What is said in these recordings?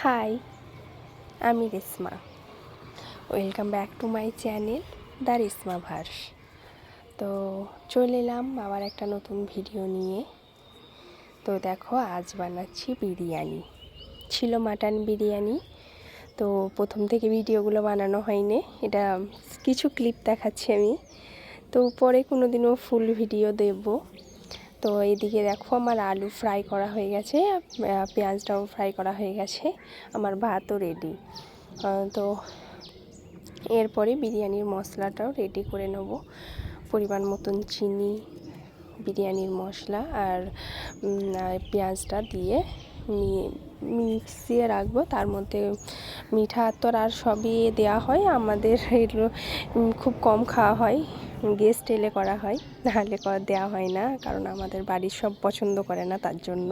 High, আমি Reshma. Welcome back to my channel the Reshma verse. তো চলে এলাম আবার একটা নতুন ভিডিও নিয়ে। তো দেখো, আজ বানাচ্ছি বিরিয়ানি। ছিল মাটন বিরিয়ানি। তো প্রথম থেকে ভিডিওগুলো বানানো হয়নি, এটা কিছু ক্লিপ দেখাচ্ছি আমি। তো পরে কোনো দিনও ফুল ভিডিও দেব। তো এইদিকে দেখো, আমার আলু ফ্রাই করা হয়ে গেছে, পেঁয়াজটাও ফ্রাই করা হয়ে গেছে, আমার ভাতও রেডি। তো এরপরে বিরিয়ানির মশলাটাও রেডি করে নেব। পরিমাণ মতন চিনি, বিরিয়ানির মশলা আর পেঁয়াজটা দিয়ে মিক্সিয়ে রাখবো। তার মধ্যে মিঠা আতর আর সবই দেওয়া হয়। আমাদের এগুলো খুব কম খাওয়া হয়, গেস্ট এলে করা হয়, নাহলে দেওয়া হয় না, কারণ আমাদের বাড়ির সব পছন্দ করে না, তার জন্য।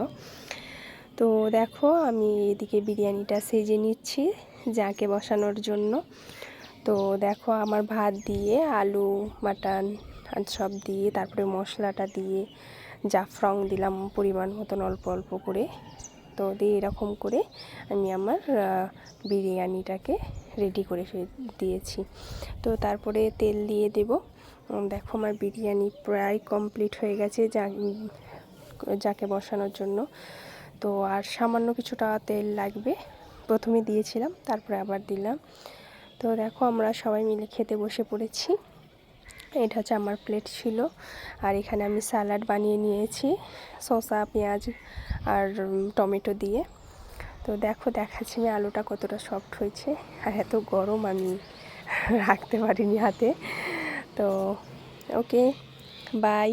তো দেখো, আমি এদিকে বিরিয়ানিটা সেজে নিচ্ছি যাকে বসানোর জন্য। তো দেখো, আমার ভাত দিয়ে আলু মাটন আর সব দিয়ে, তারপরে মশলাটা দিয়ে জাফরং দিলাম পরিমাণ মতন, অল্প অল্প করে। তো দিয়ে এরকম করে আমি আমার বিরিয়ানিটাকে রেডি করে দিয়েছি। তো তারপরে তেল দিয়ে দেব। দেখো, আমার বিরিয়ানি প্রায় কমপ্লিট হয়ে গেছে যাকে বসানোর জন্য। তো আর সামান্য কিছুটা তেল লাগবে, প্রথমে দিয়েছিলাম, তারপরে আবার দিলাম। তো দেখো, আমরা সবাই মিলে খেতে বসে পড়েছি। এটা হচ্ছে আমার প্লেট ছিল, আর এখানে আমি স্যালাড বানিয়ে নিয়েছি শসা, পেঁয়াজ আর টমেটো দিয়ে। তো দেখো, দেখাচ্ছি আমি আলুটা কতটা সফট হয়েছে, আর এত গরম আমি রাখতে পারিনি হাতে। তো ওকে, বাই।